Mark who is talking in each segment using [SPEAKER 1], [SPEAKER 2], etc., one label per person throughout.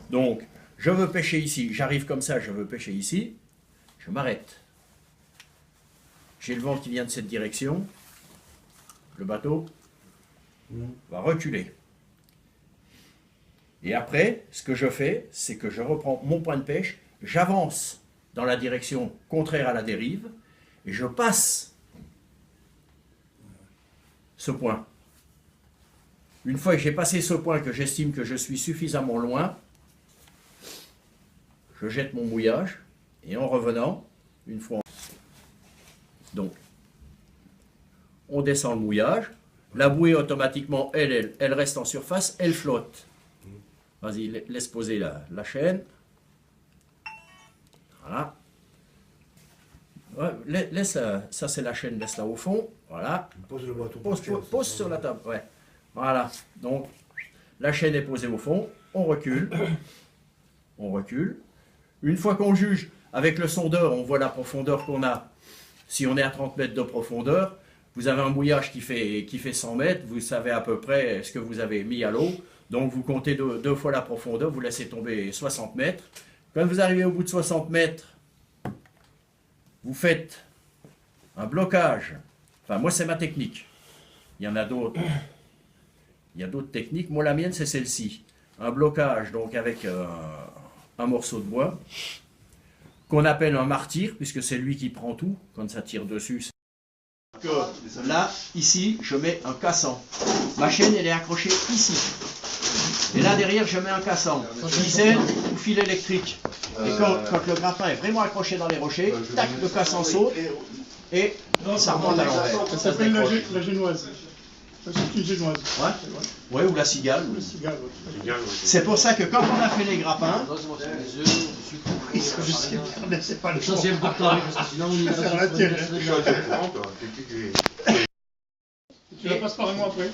[SPEAKER 1] Donc, je veux pêcher ici, j'arrive comme ça, je veux pêcher ici, je m'arrête. J'ai le vent qui vient de cette direction, le bateau va reculer. Et après, ce que je fais, c'est que je reprends mon point de pêche, j'avance dans la direction contraire à la dérive, et je passe ce point. Une fois que j'ai passé ce point, que j'estime que je suis suffisamment loin, je jette mon mouillage, et en revenant, une fois... Donc, on descend le mouillage, la bouée automatiquement, elle reste en surface, elle flotte. Vas-y, laisse poser la chaîne. Voilà. Ouais, laisse, ça c'est la chaîne, laisse-la au fond. Voilà.
[SPEAKER 2] Pose le bateau.
[SPEAKER 1] Pose sur la table. Ouais. Voilà. Donc, la chaîne est posée au fond. On recule. On recule. Une fois qu'on juge, avec le sondeur, on voit la profondeur qu'on a. Si on est à 30 mètres de profondeur, vous avez un mouillage qui fait 100 mètres, vous savez à peu près ce que vous avez mis à l'eau. Donc vous comptez deux fois la profondeur, vous laissez tomber 60 mètres. Quand vous arrivez au bout de 60 mètres, vous faites un blocage. Enfin, moi, c'est ma technique. Il y en a d'autres. Il y a d'autres techniques. Moi, la mienne, c'est celle-ci. Un blocage, donc avec un morceau de bois, qu'on appelle un martyr, puisque c'est lui qui prend tout, quand ça tire dessus. Là, ici, je mets un cassant. Ma chaîne, elle est accrochée ici. Et là, derrière, je mets un cassant. Ficelle ou fil électrique. Et quand le grappin est vraiment accroché dans les rochers, tac, le cassant saute et ça remonte à l'envers.
[SPEAKER 3] Ça s'appelle la génoise. C'est une génoise.
[SPEAKER 1] Ouais, ou la cigale. C'est pour ça que quand on a fait les grappins,
[SPEAKER 3] C'est pas le
[SPEAKER 4] Ça c'est important, parce que sinon on y
[SPEAKER 3] faire la tienne.
[SPEAKER 2] Tu
[SPEAKER 3] Tu la passes par un mois après.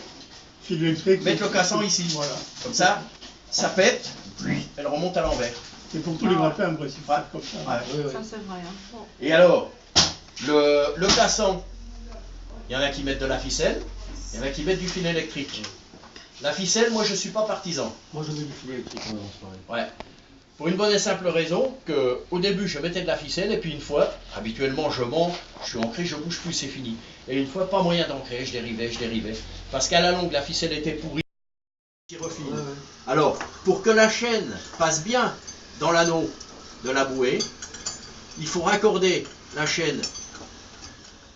[SPEAKER 3] Fil électrique.
[SPEAKER 1] mettre le cassant ici.
[SPEAKER 3] Voilà.
[SPEAKER 1] Comme ça, ça pète, elle remonte à l'envers.
[SPEAKER 3] Et pour tous les grappins, en vrai, c'est comme ça.
[SPEAKER 1] Ouais.
[SPEAKER 5] Ça c'est vrai. Hein. Bon.
[SPEAKER 1] Et alors, le cassant, il y en a qui mettent de la ficelle, il y en a qui mettent du fil électrique. La ficelle, moi je ne suis pas partisan.
[SPEAKER 4] Moi je mets du filet électrique.
[SPEAKER 1] Ouais. Pour une bonne et simple raison que au début je mettais de la ficelle et puis une fois, habituellement je monte, je suis ancré, je bouge plus, c'est fini. Et une fois, pas moyen d'ancrer, je dérivais. Parce qu'à la longue, la ficelle était pourrie, qui refile. Alors, pour que la chaîne passe bien dans l'anneau de la bouée, il faut raccorder la chaîne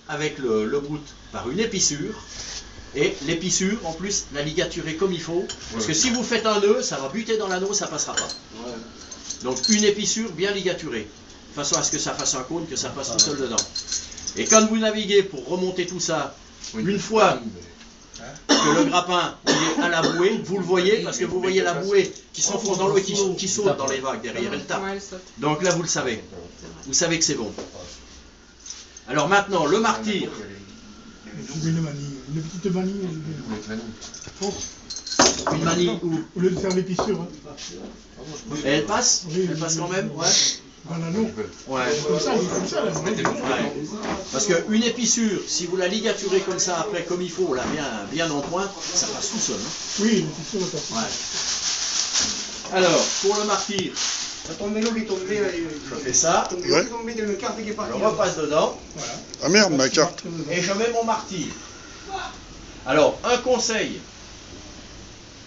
[SPEAKER 1] avec le bout par une épissure. Et l'épissure, en plus, la ligaturer comme il faut. Parce que si vous faites un nœud, ça va buter dans l'anneau, ça passera pas. Donc une épissure bien ligaturée. De façon à ce que ça fasse un cône, que ça passe tout seul dedans. Et quand vous naviguez pour remonter tout ça, une fois que le grappin est à la bouée, vous le voyez, parce que vous voyez la bouée qui s'enfonce dans l'eau et qui saute dans les vagues derrière, elle tape. Donc là, vous le savez. Vous savez que c'est bon. Alors maintenant, le martyr.
[SPEAKER 3] Une petite manie.
[SPEAKER 1] Une manille où
[SPEAKER 3] Au lieu de faire l'épissure. Hein.
[SPEAKER 1] et elle passe. Elle passe quand même, ouais.
[SPEAKER 3] Dans l'anneau.
[SPEAKER 1] Ouais.
[SPEAKER 3] Comme ça, là.
[SPEAKER 1] Ouais. Parce qu'une épissure, si vous la ligaturez comme ça après, comme il faut, là, bien en point, ça passe tout seul. Hein.
[SPEAKER 3] Oui, l'épissure est passée.
[SPEAKER 1] Ouais. Alors, pour le martyr,
[SPEAKER 6] Ton vélo qui est tombé,
[SPEAKER 1] je fais ça,
[SPEAKER 6] ton vélo qui est tombé dans une carte qui est
[SPEAKER 1] je
[SPEAKER 6] partie.
[SPEAKER 1] repasse dedans,
[SPEAKER 7] Ah merde, ma carte.
[SPEAKER 1] et je mets mon martyr. Alors, un conseil.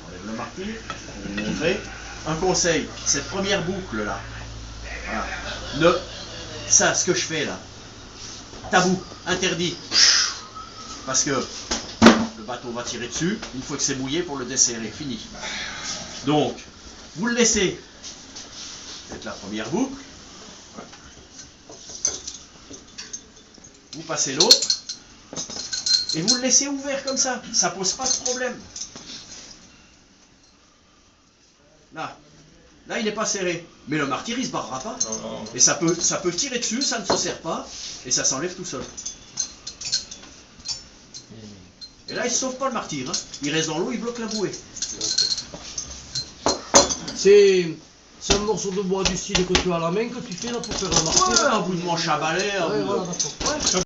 [SPEAKER 1] J'enlève le martyr, je vais vous montrer. Un conseil, cette première boucle là. Voilà. Ça, ce que je fais là. Tabou, interdit. Parce que le bateau va tirer dessus, une fois que c'est mouillé pour le desserrer, fini. Donc, vous le laissez. C'est la première boucle. Vous passez l'autre. Et vous le laissez ouvert comme ça. Ça pose pas de problème. Là il n'est pas serré. Mais le martyr, il se barrera pas. Et ça peut tirer dessus, ça ne se serre pas. Et ça s'enlève tout seul. Et là, il ne se sauve pas le martyr. Hein. Il reste dans l'eau, il bloque la bouée.
[SPEAKER 4] C'est un morceau de bois du style que tu as à la main que tu fais là pour faire un marteau.
[SPEAKER 1] Ouais, un bout de manche à balai.
[SPEAKER 4] Ouais, voilà, d'accord.
[SPEAKER 1] Ouais.